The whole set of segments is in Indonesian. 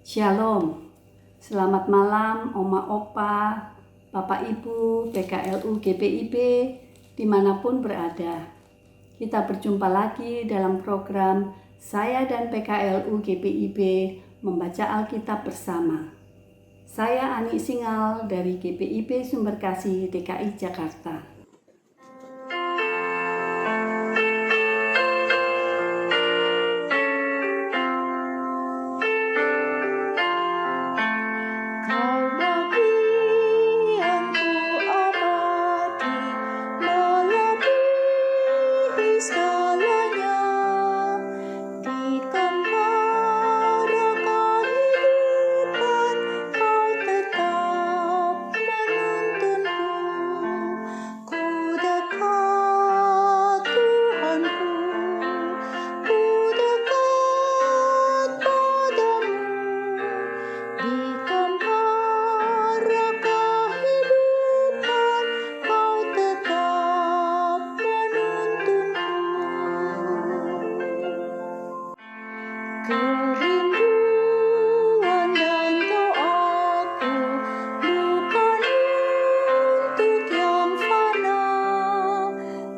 Shalom, selamat malam Oma Opa, Bapak Ibu, PKLU GPIB, dimanapun berada. Kita berjumpa lagi dalam program Saya dan PKLU GPIB membaca Alkitab bersama. Saya Ani Singal dari GPIB Sumberkasih DKI Jakarta.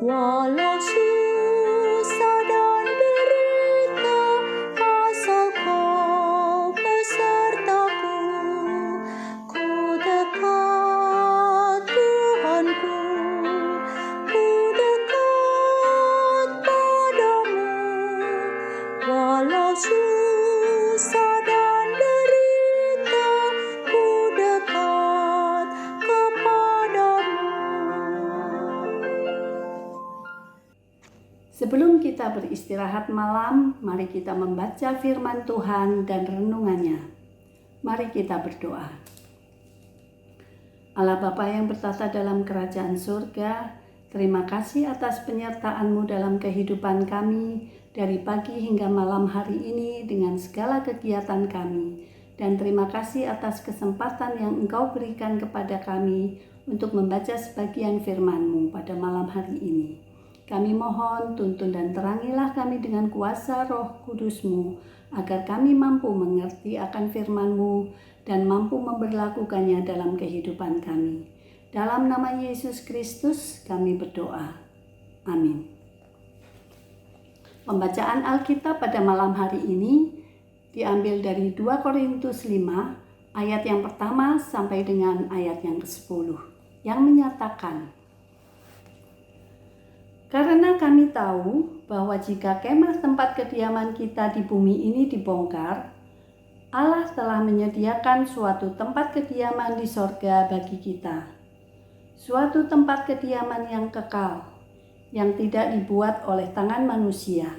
Walau susah dan derita, asal Kau besertaku. Ku dekat Tuhanku, ku dekat padamu. Walau susah dan derita, ku dekat kepadamu. Sebelum kita beristirahat malam, mari kita membaca firman Tuhan dan renungannya. Mari kita berdoa. Allah Bapa yang bertata dalam kerajaan surga, terima kasih atas penyertaan-Mu dalam kehidupan kami dari pagi hingga malam hari ini dengan segala kegiatan kami. Dan terima kasih atas kesempatan yang Engkau berikan kepada kami untuk membaca sebagian firman-Mu pada malam hari ini. Kami mohon tuntun dan terangilah kami dengan kuasa Roh Kudus-Mu, agar kami mampu mengerti akan firman-Mu dan mampu memberlakukannya dalam kehidupan kami. Dalam nama Yesus Kristus kami berdoa. Amin. Pembacaan Alkitab pada malam hari ini diambil dari 2 Korintus 5 ayat yang pertama sampai dengan ayat yang ke-10 yang menyatakan, karena kami tahu bahwa jika kemah tempat kediaman kita di bumi ini dibongkar, Allah telah menyediakan suatu tempat kediaman di sorga bagi kita. Suatu tempat kediaman yang kekal, yang tidak dibuat oleh tangan manusia.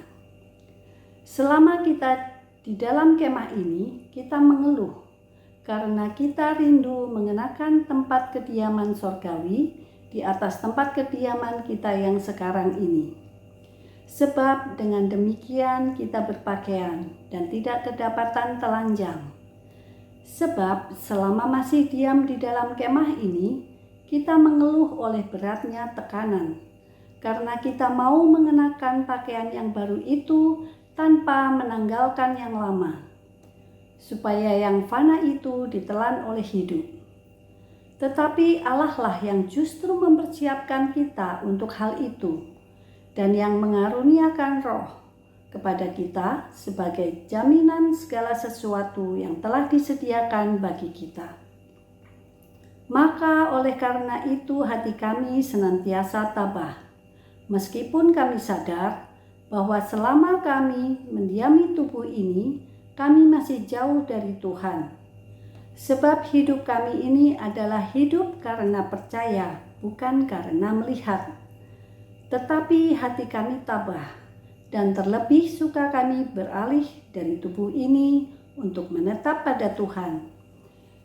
Selama kita di dalam kemah ini, kita mengeluh karena kita rindu mengenakan tempat kediaman sorgawi di atas tempat kediaman kita yang sekarang ini. Sebab dengan demikian kita berpakaian dan tidak kedapatan telanjang. Sebab selama masih diam di dalam kemah ini, kita mengeluh oleh beratnya tekanan, karena kita mau mengenakan pakaian yang baru itu tanpa menanggalkan yang lama, supaya yang fana itu ditelan oleh hidup. Tetapi Allah lah yang justru mempersiapkan kita untuk hal itu dan yang mengaruniakan Roh kepada kita sebagai jaminan segala sesuatu yang telah disediakan bagi kita. Maka oleh karena itu hati kami senantiasa tabah, meskipun kami sadar bahwa selama kami mendiami tubuh ini, kami masih jauh dari Tuhan. Sebab hidup kami ini adalah hidup karena percaya, bukan karena melihat. Tetapi hati kami tabah, dan terlebih suka kami beralih dari tubuh ini untuk menetap pada Tuhan.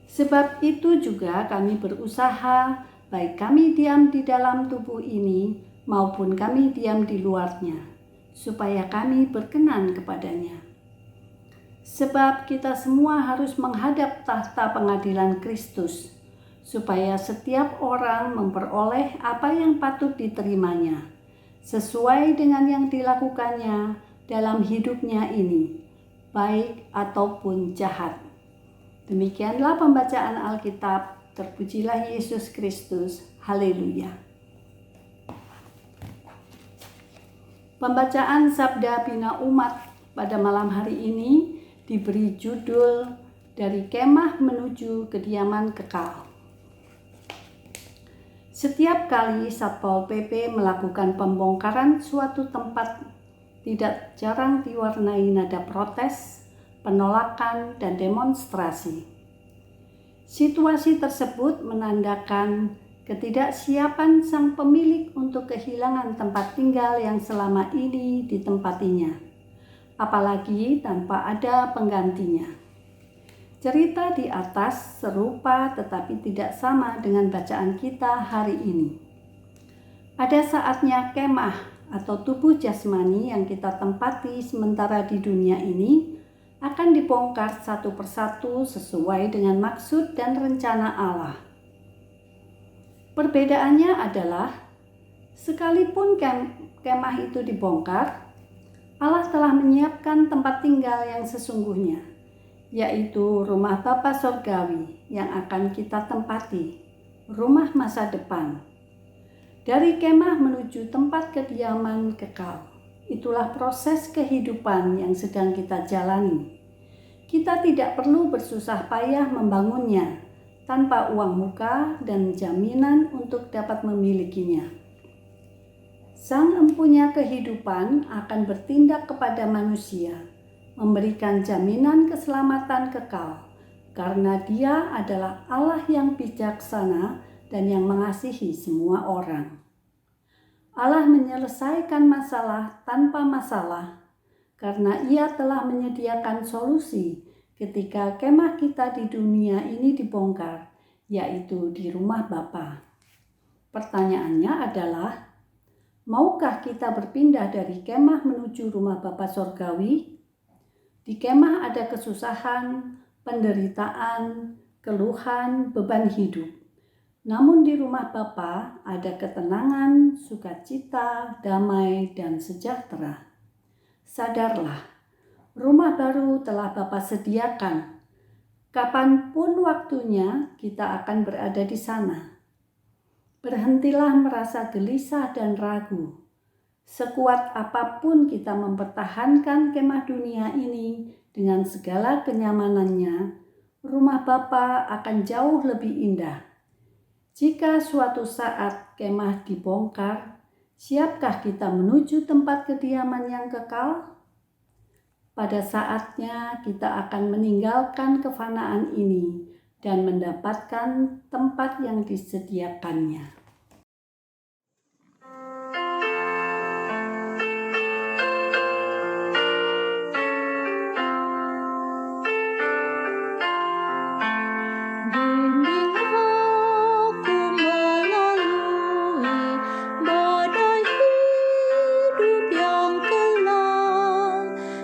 Sebab itu juga kami berusaha, baik kami diam di dalam tubuh ini, maupun kami diam di luarnya, supaya kami berkenan kepadanya. Sebab kita semua harus menghadap tahta pengadilan Kristus, supaya setiap orang memperoleh apa yang patut diterimanya, sesuai dengan yang dilakukannya dalam hidupnya ini, baik ataupun jahat. Demikianlah pembacaan Alkitab. Terpujilah Yesus Kristus. Haleluya. Pembacaan Sabda Bina Umat pada malam hari ini diberi judul Dari Kemah Menuju Kediaman Kekal. Setiap kali Satpol PP melakukan pembongkaran suatu tempat, tidak jarang diwarnai nada protes, penolakan, dan demonstrasi. Situasi tersebut menandakan ketidaksiapan sang pemilik untuk kehilangan tempat tinggal yang selama ini ditempatinya, apalagi tanpa ada penggantinya. Cerita di atas serupa tetapi tidak sama dengan bacaan kita hari ini. Ada saatnya kemah atau tubuh jasmani yang kita tempati sementara di dunia ini akan dibongkar satu persatu sesuai dengan maksud dan rencana Allah. Perbedaannya adalah, sekalipun kemah itu dibongkar, Allah telah menyiapkan tempat tinggal yang sesungguhnya, yaitu rumah Bapa Sorgawi yang akan kita tempati, rumah masa depan. Dari kemah menuju tempat kediaman kekal. Itulah proses kehidupan yang sedang kita jalani. Kita tidak perlu bersusah payah membangunnya tanpa uang muka dan jaminan untuk dapat memilikinya. Sang Empunya kehidupan akan bertindak kepada manusia, memberikan jaminan keselamatan kekal, karena Dia adalah Allah yang bijaksana dan yang mengasihi semua orang. Allah menyelesaikan masalah tanpa masalah karena Ia telah menyediakan solusi ketika kemah kita di dunia ini dibongkar, yaitu di rumah Bapa. Pertanyaannya adalah, maukah kita berpindah dari kemah menuju rumah Bapa Sorgawi? Di kemah ada kesusahan, penderitaan, keluhan, beban hidup. Namun di rumah Bapa ada ketenangan, sukacita, damai, dan sejahtera. Sadarlah, rumah baru telah Bapa sediakan. Kapanpun waktunya kita akan berada di sana. Berhentilah merasa gelisah dan ragu. Sekuat apapun kita mempertahankan kemah dunia ini dengan segala kenyamanannya, rumah Bapa akan jauh lebih indah. Jika suatu saat kemah dibongkar, siapkah kita menuju tempat kediaman yang kekal? Pada saatnya kita akan meninggalkan kefanaan ini dan mendapatkan tempat yang disediakannya.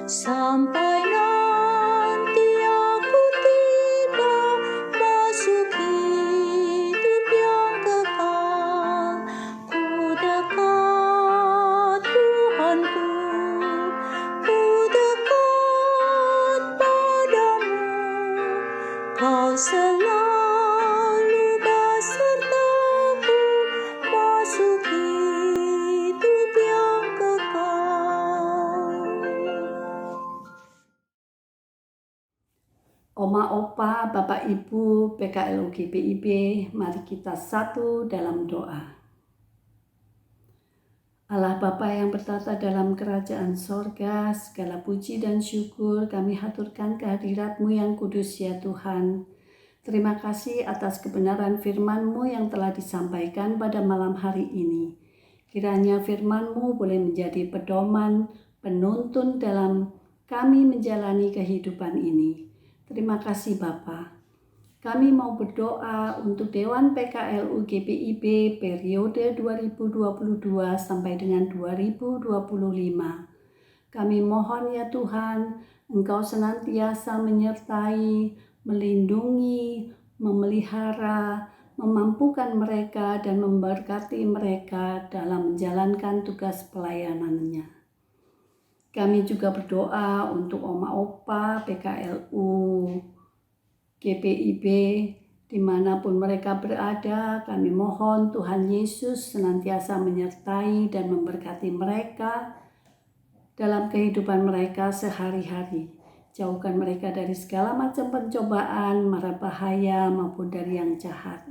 Sampai nanti aku tiba masuk hidup yang kekal. Ku dekat Tuhanku, ku dekat padamu. Kau selalu besertaku masuk hidup yang kekal. Oma, Opa, Bapak, Ibu, PKL UGPIB, mari kita satu dalam doa. Allah Bapa yang bertata dalam kerajaan sorga, segala puji dan syukur kami haturkan kehadirat-Mu yang kudus ya Tuhan. Terima kasih atas kebenaran firman-Mu yang telah disampaikan pada malam hari ini. Kiranya firman-Mu boleh menjadi pedoman, penuntun dalam kami menjalani kehidupan ini. Terima kasih Bapa. Kami mau berdoa untuk Dewan PKL UGPIB periode 2022 sampai dengan 2025. Kami mohon ya Tuhan, Engkau senantiasa menyertai, melindungi, memelihara, memampukan mereka dan memberkati mereka dalam menjalankan tugas pelayanannya. Kami juga berdoa untuk Oma Opa PKLU GPIB, dimanapun mereka berada. Kami mohon Tuhan Yesus senantiasa menyertai dan memberkati mereka dalam kehidupan mereka sehari-hari. Jauhkan mereka dari segala macam pencobaan, mara bahaya maupun dari yang jahat.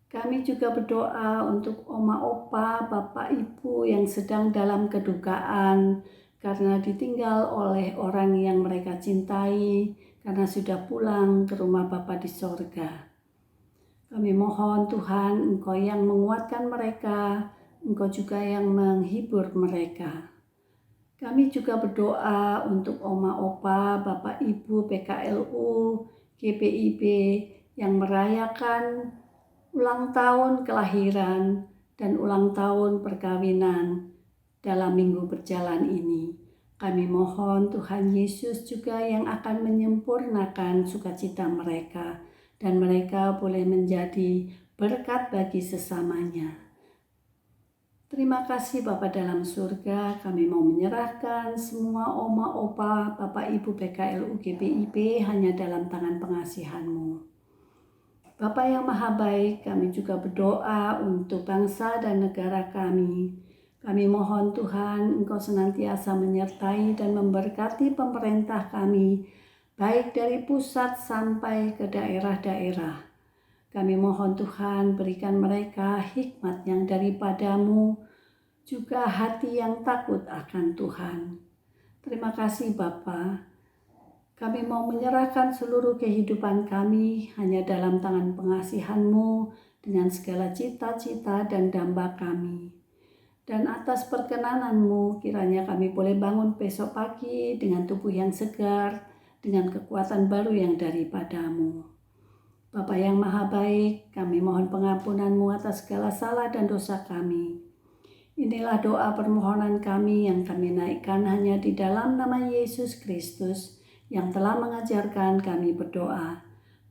Kami juga berdoa untuk oma opa, bapak ibu yang sedang dalam kedukaan karena ditinggal oleh orang yang mereka cintai, karena sudah pulang ke rumah Bapa di sorga. Kami mohon Tuhan, Engkau yang menguatkan mereka, Engkau juga yang menghibur mereka. Kami juga berdoa untuk oma opa, bapak ibu PKLU, GPIB yang merayakan ulang tahun kelahiran dan ulang tahun perkawinan dalam minggu berjalan ini. Kami mohon Tuhan Yesus juga yang akan menyempurnakan sukacita mereka dan mereka boleh menjadi berkat bagi sesamanya. Terima kasih Bapa dalam surga, kami mau menyerahkan semua oma, opa, bapak, ibu PKLU GPIB hanya dalam tangan pengasihan-Mu. Bapa yang maha baik, kami juga berdoa untuk bangsa dan negara kami. Kami mohon Tuhan, Engkau senantiasa menyertai dan memberkati pemerintah kami, baik dari pusat sampai ke daerah-daerah. Kami mohon Tuhan, berikan mereka hikmat yang daripada-Mu, juga hati yang takut akan Tuhan. Terima kasih Bapa. Kami mau menyerahkan seluruh kehidupan kami hanya dalam tangan pengasihan-Mu dengan segala cita-cita dan damba kami. Dan atas perkenanan-Mu kiranya kami boleh bangun besok pagi dengan tubuh yang segar, dengan kekuatan baru yang daripada-Mu. Bapa yang maha baik, kami mohon pengampunan-Mu atas segala salah dan dosa kami. Inilah doa permohonan kami yang kami naikkan hanya di dalam nama Yesus Kristus, yang telah mengajarkan kami berdoa.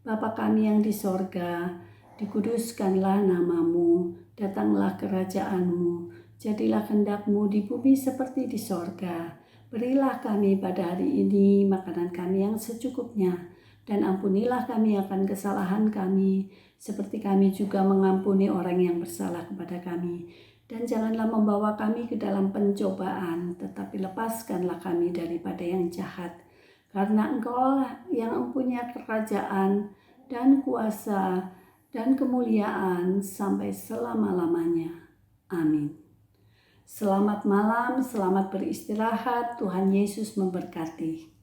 Bapa kami yang di sorga, dikuduskanlah nama-Mu, datanglah kerajaan-Mu, jadilah kehendak-Mu di bumi seperti di sorga. Berilah kami pada hari ini makanan kami yang secukupnya, dan ampunilah kami akan kesalahan kami, seperti kami juga mengampuni orang yang bersalah kepada kami. Dan janganlah membawa kami ke dalam pencobaan, tetapi lepaskanlah kami daripada yang jahat. Karena Engkaulah yang mempunyai kerajaan dan kuasa dan kemuliaan sampai selama-lamanya. Amin. Selamat malam, selamat beristirahat. Tuhan Yesus memberkati.